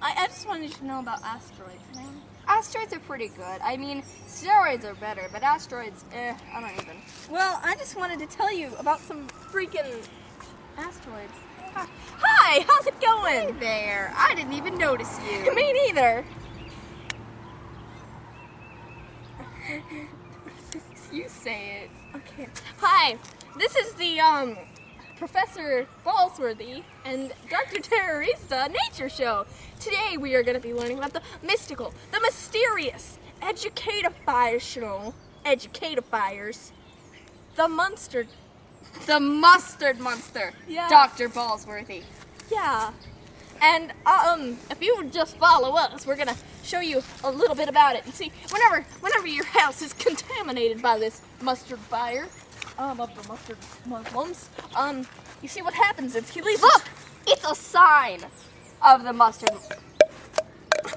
I just wanted to know about asteroids, man. Asteroids are pretty good. I mean, steroids are better, but asteroids, I don't even. Well, I just wanted to tell you about some freaking asteroids. Hi, how's it going? Hey there. I didn't even notice you. Me neither. You say it. Okay. Hi, this is the Professor BawlsWorthy and Dr. Terrorista nature show. Today we are going to be learning about the mystical, the mysterious, educatifiers, the monster. The mustard monster. Yeah. Dr. BawlsWorthy. Yeah. And if you would just follow us, we're gonna show you a little bit about it. And see, whenever your house is contaminated by this mustard fire, of the mustard Muslims, you see what happens is he leaves. Look, it's a sign of the mustard.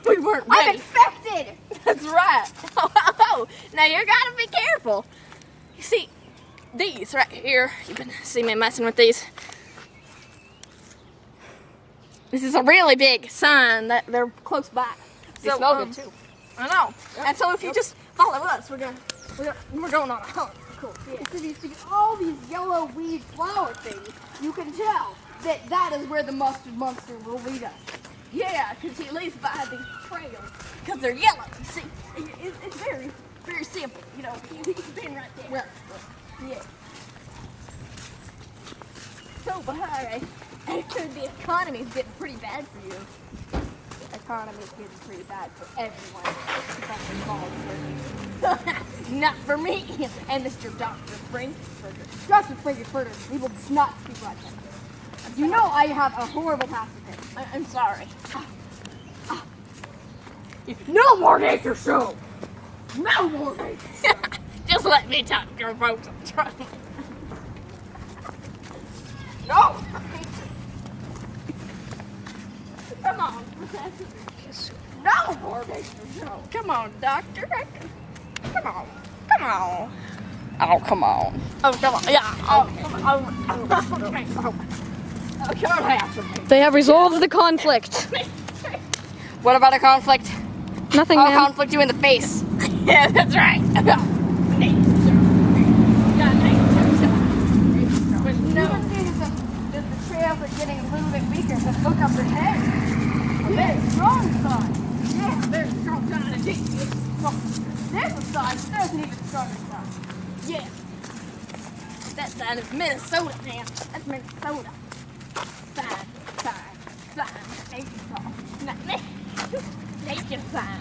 We weren't ready. I'm infected. That's right. Oh, now you gotta be careful. You see, these right here. You can see me messing with these. This is a really big sign that they're close by. They smell good too. I know. Yep. And so if you just follow us, we're going on a hunt. Cool. Yeah. If you see all these yellow weed flower things, you can tell that is where the mustard monster will lead us. Yeah, because he leaves by these trails because they're yellow. You see, it's very, very simple. You know, he's been right there. Yeah. So, but actually, the economy's getting pretty bad for you. The economy's getting pretty bad for everyone. Not for me and Mr. Dr. Frankfurter. Dr. Frankfurter, we will not speak like that. You know I have a horrible past with him. I'm sorry. No more nature show! No more nature show! Just let me talk to your folks. No! Come on, Professor. No more nature show! Come on, Doctor. Come on. Come on. Oh, come on. Oh, come on. Yeah. Oh, Come on. They have resolved the conflict. What about a conflict? Nothing, I'll ma'am. conflict you in the face. Yeah, that's right. You can see that the trails are getting a little bit weaker, but look up ahead. A very strong sign. Yeah, very strong sign indeed. There's a sign, but there's an even stronger sign. Yeah. That sign is Minnesota, man. That's Minnesota. Sign. Nature sign.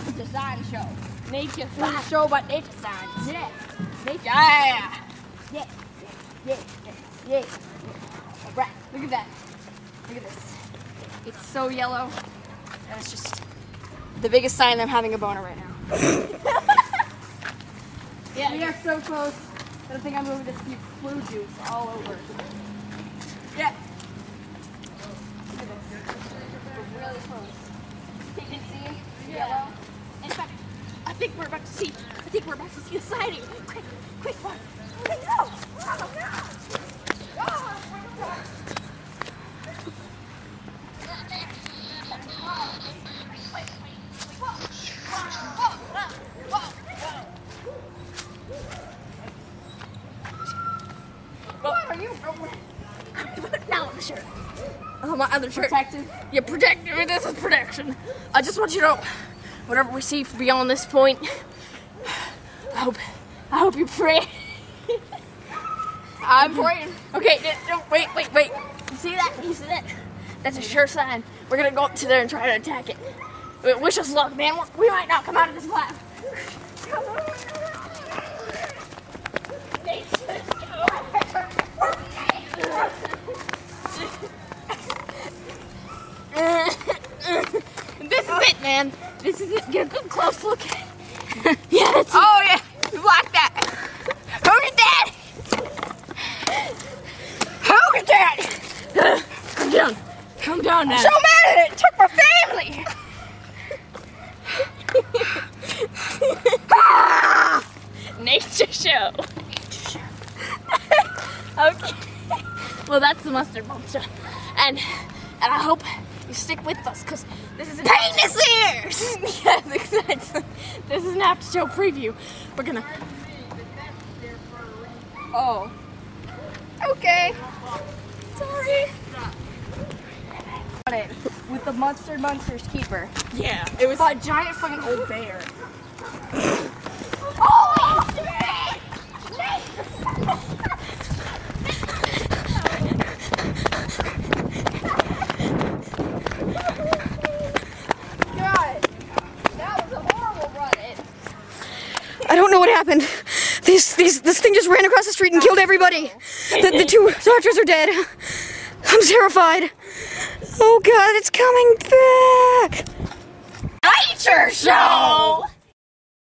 It's a sign show. Nature It's a sign. show about nature signs. Yeah. Nature. Yeah. Yeah. All right, look at that. Look at this. It's so yellow, and it's just the biggest sign I'm having a boner right now. Yeah. We are so close that I think I'm going to spew flu juice all over. Yeah. Look at this. We're really close. You can see yellow. In fact, I think we're about to see a sighting. Quick one. Oh no! What are you doing? Now I'm sure. Oh, my other shirt. Protective. Yeah, protective. This is protection. I just want you to know, whatever we see beyond this point, I hope you pray. I'm praying. Okay, wait. You see that? That's a sure sign. We're gonna go up to there and try to attack it. Wish us luck, man. We might not come out of this lab. This is it, man. This is it. Get a good close look. Yeah, that's it. Oh yeah, you like that. Who's your daddy? Who's your daddy? Come down now. So mad at it. It took my family. Nature show. Okay. Well, that's the mustard monster, and I hope you stick with us, because this is an Penis ears! yes, exactly. This is an after show preview. We're gonna. Oh. Okay. Sorry. On it with the Monster's keeper. Yeah, it was. A giant fucking old bear. Oh shit! God, that was a horrible run-in. I don't know what happened. This thing just ran across the street and killed everybody. The two doctors are dead. I'm terrified. Oh God, it's coming back. Nature show!